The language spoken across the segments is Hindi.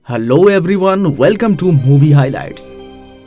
Hello everyone, welcome to movie highlights.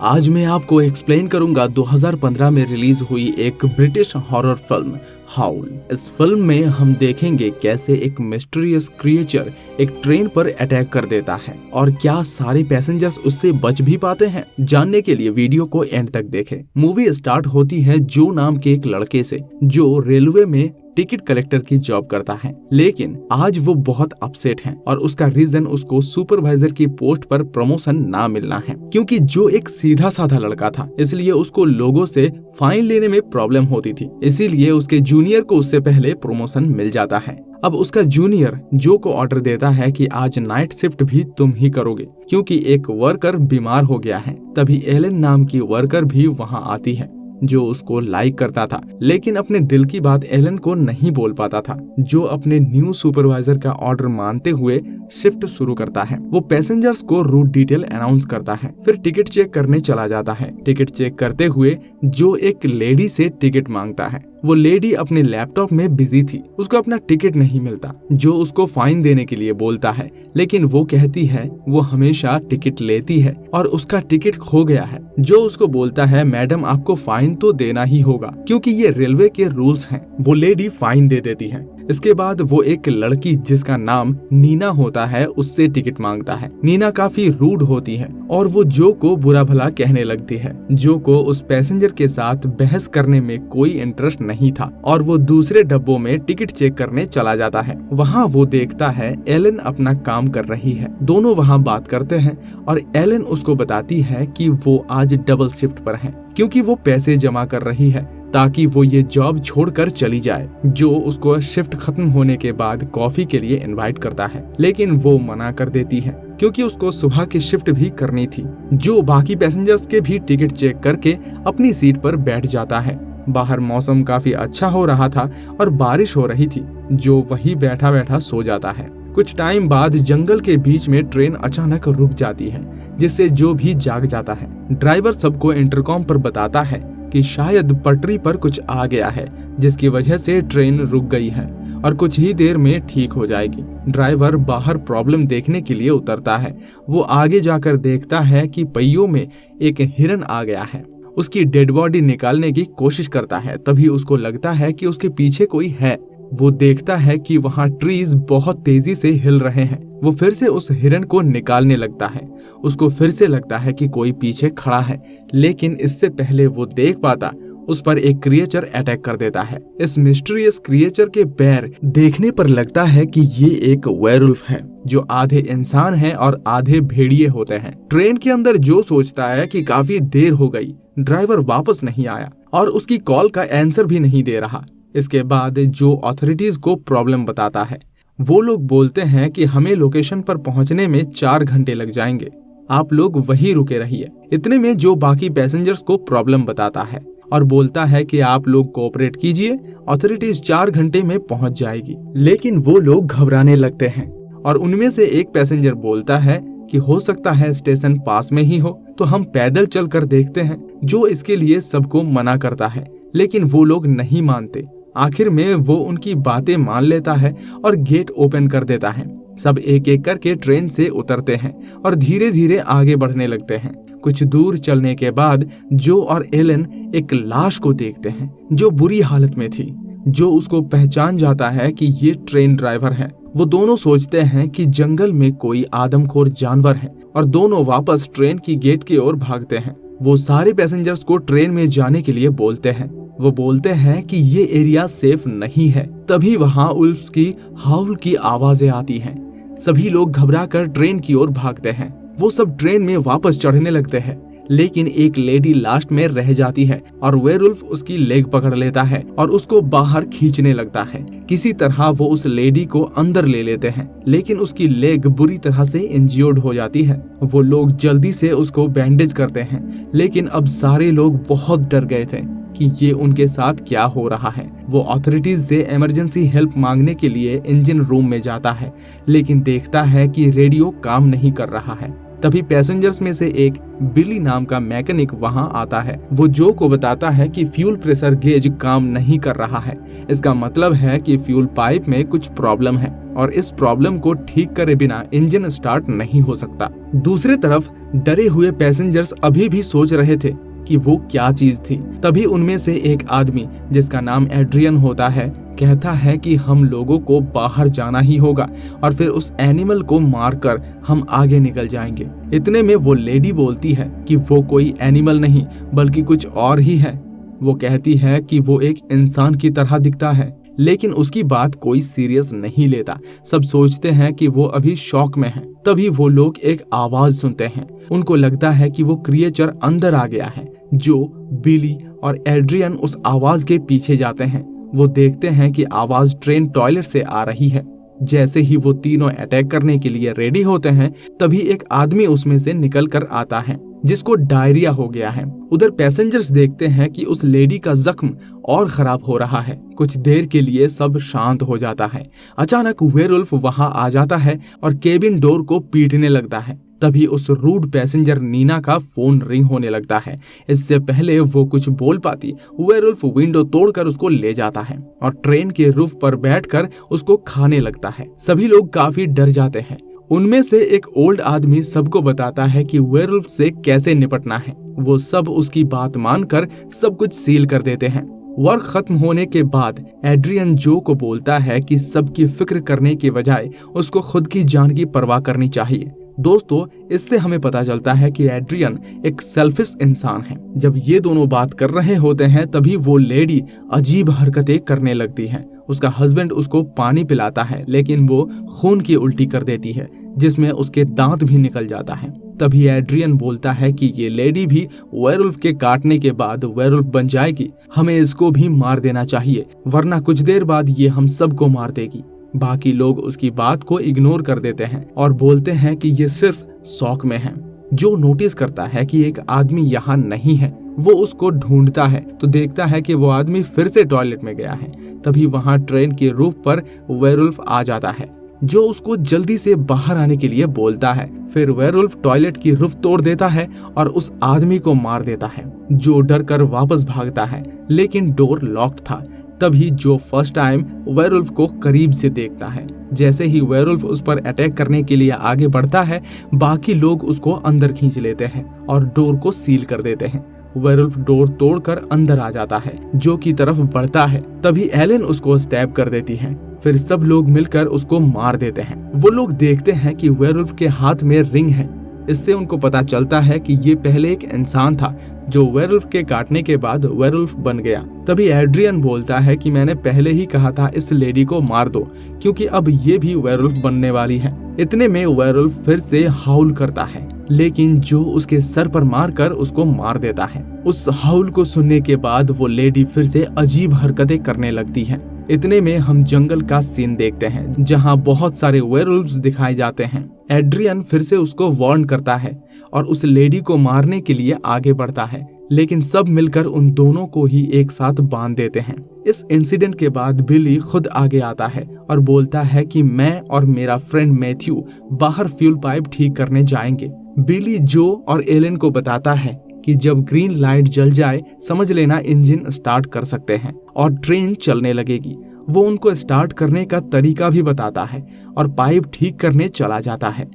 आज मैं आपको एक्सप्लेन करूंगा 2015 में रिलीज हुई एक ब्रिटिश हॉरर फिल्म हाउल। इस फिल्म में हम देखेंगे कैसे एक मिस्टीरियस क्रिएचर एक ट्रेन पर अटैक कर देता है और क्या सारे पैसेंजर्स उससे बच भी पाते हैं। जानने के लिए वीडियो को एंड तक देखें। मूवी स्टार्ट होती है जो नाम के एक लड़के से जो रेलवे में टिकट कलेक्टर की जॉब करता है, लेकिन आज वो बहुत अपसेट है और उसका रीजन उसको सुपरवाइजर की पोस्ट पर प्रमोशन ना मिलना है, क्योंकि जो एक सीधा साधा लड़का था इसलिए उसको लोगों से फाइन लेने में प्रॉब्लम होती थी। इसीलिए उसके जूनियर को उससे पहले प्रमोशन मिल जाता है। अब उसका जूनियर जो को ऑर्डर देता है कि आज नाइट शिफ्ट भी तुम ही करोगे, क्योंकि एक वर्कर बीमार हो गया है। तभी एलन नाम की वर्कर भी वहाँ आती है जो उसको लाइक करता था, लेकिन अपने दिल की बात एलन को नहीं बोल पाता था, जो अपने न्यू सुपरवाइजर का ऑर्डर मानते हुए शिफ्ट शुरू करता है। वो पैसेंजर्स को रूट डिटेल अनाउंस करता है, फिर टिकट चेक करने चला जाता है। टिकट चेक करते हुए जो एक लेडी से टिकट मांगता है, वो लेडी अपने लैपटॉप में बिजी थी, उसको अपना टिकट नहीं मिलता, जो उसको फाइन देने के लिए बोलता है, लेकिन वो कहती है वो हमेशा टिकट लेती है और उसका टिकट खो गया है। जो उसको बोलता है मैडम आपको फाइन तो देना ही होगा क्योंकि ये रेलवे के रूल्स हैं। वो लेडी फाइन दे देती है। इसके बाद वो एक लड़की जिसका नाम नीना होता है उससे टिकट मांगता है। नीना काफी रूड होती है और वो जो को बुरा भला कहने लगती है। जो को उस पैसेंजर के साथ बहस करने में कोई इंटरेस्ट नहीं था और वो दूसरे डब्बों में टिकट चेक करने चला जाता है। वहाँ वो देखता है एलन अपना काम कर रही है। दोनों वहाँ बात करते हैं और एलन उसको बताती है कि वो आज डबल शिफ्ट पर है क्योंकि वो पैसे जमा कर रही है ताकि वो ये जॉब छोड़कर चली जाए। जो उसको शिफ्ट खत्म होने के बाद कॉफी के लिए इनवाइट करता है, लेकिन वो मना कर देती है क्योंकि उसको सुबह की शिफ्ट भी करनी थी। जो बाकी पैसेंजर्स के भी टिकट चेक करके अपनी सीट पर बैठ जाता है। बाहर मौसम काफी अच्छा हो रहा था और बारिश हो रही थी। जो वही बैठा बैठा सो जाता है। कुछ टाइम बाद जंगल के बीच में ट्रेन अचानक रुक जाती है, जिससे जो भी जाग जाता है। ड्राइवर सबको इंटरकॉम पर बताता है कि शायद पटरी पर कुछ आ गया है, जिसकी वजह से ट्रेन रुक गई है और कुछ ही देर में ठीक हो जाएगी। ड्राइवर बाहर प्रॉब्लम देखने के लिए उतरता है। वो आगे जाकर देखता है कि पहियों में एक हिरन आ गया है। उसकी डेड बॉडी निकालने की कोशिश करता है। तभी उसको लगता है कि उसके पीछे कोई है। वो देखता है कि वहाँ ट्रीज बहुत तेजी से हिल रहे हैं। वो फिर से उस हिरन को निकालने लगता है। उसको फिर से लगता है कि कोई पीछे खड़ा है, लेकिन इससे पहले वो देख पाता उस पर एक क्रिएचर अटैक कर देता है। इस मिस्टीरियस क्रिएचर के पैर देखने पर लगता है कि ये एक वेयरवुल्फ है जो आधे इंसान है और आधे भेड़िए होते हैं। ट्रेन के अंदर जो सोचता है कि काफी देर हो गई, ड्राइवर वापस नहीं आया और उसकी कॉल का आंसर भी नहीं दे रहा। इसके बाद जो अथॉरिटीज को प्रॉब्लम बताता है, वो लोग बोलते हैं कि हमें लोकेशन पर पहुंचने में 4 घंटे लग जाएंगे, आप लोग वहीं रुके रहिए। इतने में जो बाकी पैसेंजर्स को प्रॉब्लम बताता है और बोलता है कि आप लोग कोऑपरेट कीजिए, अथॉरिटीज 4 घंटे में पहुंच जाएगी। लेकिन वो लोग घबराने लगते हैं और उनमें से एक पैसेंजर बोलता है कि हो सकता है स्टेशन पास में ही हो, तो हम पैदल चल कर देखते हैं। जो इसके लिए सबको मना करता है, लेकिन वो लोग नहीं मानते। आखिर में वो उनकी बातें मान लेता है और गेट ओपन कर देता है। सब एक एक करके ट्रेन से उतरते हैं और धीरे धीरे आगे बढ़ने लगते हैं। कुछ दूर चलने के बाद जो और एलन एक लाश को देखते हैं जो बुरी हालत में थी। जो उसको पहचान जाता है कि ये ट्रेन ड्राइवर है। वो दोनों सोचते हैं कि जंगल में कोई आदमखोर जानवर है और दोनों वापस ट्रेन की गेट की ओर भागते हैं। वो सारे पैसेंजर्स को ट्रेन में जाने के लिए बोलते हैं। वो बोलते हैं कि ये एरिया सेफ नहीं है। तभी वहाँ उल्फ्स की हाउल की आवाजें आती हैं। सभी लोग घबराकर ट्रेन की ओर भागते हैं। वो सब ट्रेन में वापस चढ़ने लगते हैं, लेकिन एक लेडी लास्ट में रह जाती है और वेयरवुल्फ उसकी लेग पकड़ लेता है और उसको बाहर खींचने लगता है। किसी तरह वो उस लेडी को अंदर ले लेते हैं, लेकिन उसकी लेग बुरी तरह से इंज्योर्ड हो जाती है। वो लोग जल्दी से उसको बैंडेज करते हैं, लेकिन अब सारे लोग बहुत डर गए थे कि ये उनके साथ क्या हो रहा है। वो अथॉरिटीज से इमरजेंसी हेल्प मांगने के लिए इंजन रूम में जाता है, लेकिन देखता है कि रेडियो काम नहीं कर रहा है। तभी पैसेंजर्स में से एक बिली नाम का मैकेनिक वहां आता है। वो जो को बताता है कि फ्यूल प्रेशर गेज काम नहीं कर रहा है। इसका मतलब है कि फ्यूल पाइप में कुछ प्रॉब्लम है और इस प्रॉब्लम को ठीक करे बिना इंजन स्टार्ट नहीं हो सकता। दूसरी तरफ डरे हुए पैसेंजर्स अभी भी सोच रहे थे कि वो क्या चीज थी। तभी उनमें से एक आदमी, जिसका नाम एड्रियन होता है, कहता है कि हम लोगों को बाहर जाना ही होगा और फिर उस एनिमल को मारकर हम आगे निकल जाएंगे। इतने में वो लेडी बोलती है कि वो कोई एनिमल नहीं बल्कि कुछ और ही है। वो कहती है कि वो एक इंसान की तरह दिखता है, लेकिन उसकी बात कोई सीरियस नहीं लेता। सब सोचते हैं कि वो अभी शॉक में है। तभी वो लोग एक आवाज सुनते हैं। उनको लगता है कि वो क्रिएचर अंदर आ गया है। जो, बिली और एड्रियन उस आवाज के पीछे जाते हैं। वो देखते हैं कि आवाज ट्रेन टॉयलेट से आ रही है। जैसे ही वो तीनों अटैक करने के लिए रेडी होते हैं, तभी एक आदमी उसमें से निकल कर आता है जिसको डायरिया हो गया है। उधर पैसेंजर्स देखते हैं कि उस लेडी का जख्म और खराब हो रहा है। कुछ देर के लिए सब शांत हो जाता है। अचानक वेयरवुल्फ वहां आ जाता है और केबिन डोर को पीटने लगता है। तभी उस रूड पैसेंजर नीना का फोन रिंग होने लगता है। इससे पहले वो कुछ बोल पाती, वेयरवुल्फ विंडो तोड़कर उसको ले जाता है और ट्रेन के रूफ पर बैठकर उसको खाने लगता है। सभी लोग काफी डर जाते हैं। उनमें से एक ओल्ड आदमी सबको बताता है कि वेयरवुल्फ से कैसे निपटना है। वो सब उसकी बात मानकर सब कुछ सील कर देते हैं। वर्क खत्म होने के बाद एड्रियन जो को बोलता है कि सबकी फिक्र करने के बजाय उसको खुद की जान की परवाह करनी चाहिए। दोस्तों, इससे हमें पता चलता है कि एड्रियन एक सेल्फिश इंसान है। जब ये दोनों बात कर रहे होते हैं, तभी वो लेडी अजीब हरकतें करने लगती है। उसका हस्बैंड उसको पानी पिलाता है, लेकिन वो खून की उल्टी कर देती है, जिसमें उसके दांत भी निकल जाता है। तभी एड्रियन बोलता है कि ये लेडी भी वेयरवुल्फ के काटने के बाद वेयरवुल्फ बन जाएगी। हमें इसको भी मार देना चाहिए, वरना कुछ देर बाद ये हम सबको मार देगी। बाकी लोग उसकी बात को इग्नोर कर देते हैं और बोलते हैं कि ये सिर्फ शौक में है। जो नोटिस करता है कि एक आदमी यहाँ नहीं है, वो उसको ढूंढता है तो देखता है कि वो आदमी फिर से टॉयलेट में गया है। तभी वहाँ ट्रेन के रूफ पर वेयरवुल्फ आ जाता है, जो उसको जल्दी से बाहर आने के लिए बोलता है। फिर वेयरवुल्फ टॉयलेट की रूफ तोड़ देता है और उस आदमी को मार देता है, जो डर कर वापस भागता है, लेकिन डोर लॉक्ड था। तभी जो फर्स्ट टाइम वेयरवुल्फ को करीब से देखता है। जैसे ही वेयरवुल्फ उस पर अटैक करने के लिए आगे बढ़ता है, बाकी लोग उसको अंदर खींच लेते हैं और डोर को सील कर देते हैं। वेयरवुल्फ डोर तोड़कर अंदर आ जाता है, जो की तरफ बढ़ता है। तभी एलेन उसको स्टैब कर देती है। फिर सब लोग मिलकर उसको मार देते हैं। वो लोग देखते हैं कि वेयरवुल्फ के हाथ में रिंग है। इससे उनको पता चलता है कि ये पहले एक इंसान था जो वेयरवुल्फ के काटने के बाद वेयरवुल्फ बन गया। तभी एड्रियन बोलता है कि मैंने पहले ही कहा था इस लेडी को मार दो, क्योंकि अब ये भी वेयरवुल्फ बनने वाली है। इतने में वेयरवुल्फ फिर से हाउल करता है, लेकिन जो उसके सर पर मारकर उसको मार देता है। उस हाउल को सुनने के बाद वो लेडी फिर से अजीब हरकतें करने लगती है। इतने में हम जंगल का सीन देखते हैं, जहाँ बहुत सारे वेयरवुल्व्स दिखाए जाते हैं। एड्रियन फिर से उसको वार्न करता है और उस लेडी को मारने के लिए आगे बढ़ता है, लेकिन सब मिलकर उन दोनों को ही एक साथ बांध देते हैं। इस इंसिडेंट के बाद बिली खुद आगे आता है और बोलता है कि मैं और मेरा फ्रेंड मैथ्यू बाहर फ्यूल पाइप ठीक करने जाएंगे। बिली जो और एलेन को बताता है कि जब ग्रीन लाइट जल जाए, समझ लेना इंजन स्टार्ट कर सकते हैं और ट्रेन चलने लगेगी। वो उनको स्टार्ट करने का तरीका भी बताता है और पाइप ठीक करने चला जाता है।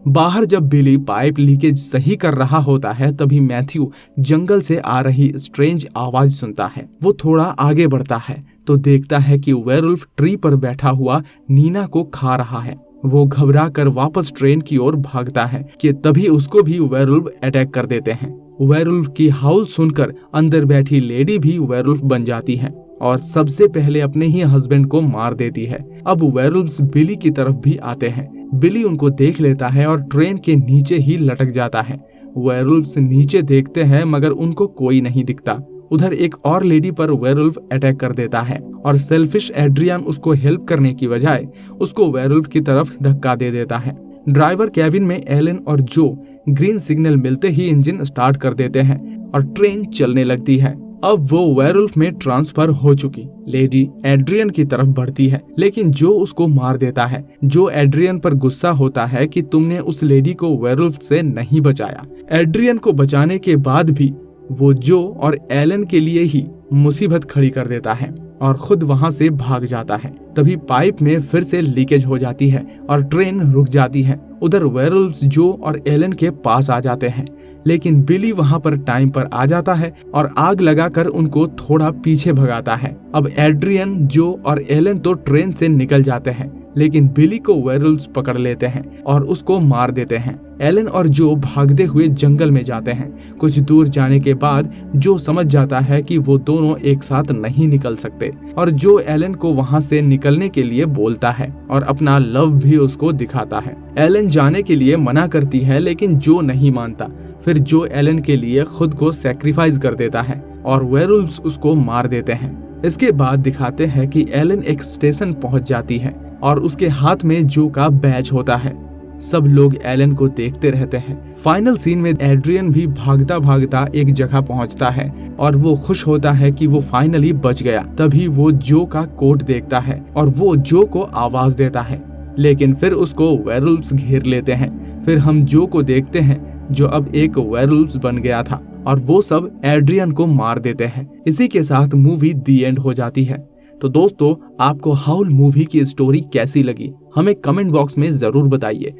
बाहर जब बिली पाइप लीकेज सही कर रहा होता है, तभी मैथ्यू जंगल से आ रही स्ट्रेंज आवाज सुनता है। वो थोड़ा आगे बढ़ता है तो देखता है कि वेयरवुल्फ ट्री पर बैठा हुआ नीना को खा रहा है। वो घबरा कर वापस ट्रेन की ओर भागता है कि तभी उसको भी वेयरवुल्फ अटैक कर देते हैं। वेयरवुल्फ की हाउल सुनकर अंदर बैठी लेडी भी वेयरवुल्फ बन जाती है और सबसे पहले अपने ही हस्बैंड को मार देती है। अब वेयरवुल्व्स बिली की तरफ भी आते हैं। बिली उनको देख लेता है और ट्रेन के नीचे ही लटक जाता है। वेयरवुल्व्स नीचे देखते हैं मगर उनको कोई नहीं दिखता। उधर एक और लेडी पर वेयरवुल्फ अटैक कर देता है और सेल्फिश एड्रियन उसको हेल्प करने की बजाय उसको वेयरवुल्फ की तरफ धक्का दे देता है। ड्राइवर कैबिन में एलेन और जो ग्रीन सिग्नल मिलते ही इंजन स्टार्ट कर देते हैं और ट्रेन चलने लगती है। अब वो वेयरवुल्फ में ट्रांसफर हो चुकी लेडी एड्रियन की तरफ बढ़ती है, लेकिन जो उसको मार देता है। जो एड्रियन पर गुस्सा होता है कि तुमने उस लेडी को वेयरवुल्फ से नहीं बचाया। एड्रियन को बचाने के बाद भी वो जो और एलन के लिए ही मुसीबत खड़ी कर देता है और खुद वहां से भाग जाता है। तभी पाइप में फिर से लीकेज हो जाती है और ट्रेन रुक जाती है। उधर वेयरवुल्व्स जो और एलन के पास आ जाते हैं, लेकिन बिली वहां पर टाइम पर आ जाता है और आग लगाकर उनको थोड़ा पीछे भगाता है। अब एड्रियन, जो और एलन तो ट्रेन से निकल जाते हैं, लेकिन बिली को वेयरवुल्व्स पकड़ लेते हैं और उसको मार देते हैं। एलन और जो भागते हुए जंगल में जाते हैं। कुछ दूर जाने के बाद जो समझ जाता है कि वो दोनों एक साथ नहीं निकल सकते और जो एलन को वहां से निकलने के लिए बोलता है और अपना लव भी उसको दिखाता है। एलन जाने के लिए मना करती है, लेकिन जो नहीं मानता। फिर जो एलन के लिए खुद को सैक्रिफाइस कर देता है और वेयरवुल्व्स उसको मार देते हैं। इसके बाद दिखाते हैं कि एलन एक स्टेशन पहुंच जाती है और उसके हाथ में जो का बैज होता है। सब लोग एलन को देखते रहते हैं। फाइनल सीन में एड्रियन भी भागता भागता एक जगह पहुंचता है और वो खुश होता है कि वो फाइनली बच गया। तभी वो जो का कोट देखता है और वो जो को आवाज देता है, लेकिन फिर उसको वेयरवुल्व्स घेर लेते हैं। फिर हम जो को देखते हैं जो अब एक वेयरवुल्व्स बन गया था और वो सब एड्रियन को मार देते हैं। इसी के साथ मूवी दी एंड हो जाती है। तो दोस्तों, आपको हाउल मूवी की स्टोरी कैसी लगी हमें कमेंट बॉक्स में जरूर बताइए।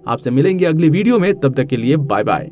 आपसे मिलेंगे अगली वीडियो में, तब तक के लिए बाय बाय।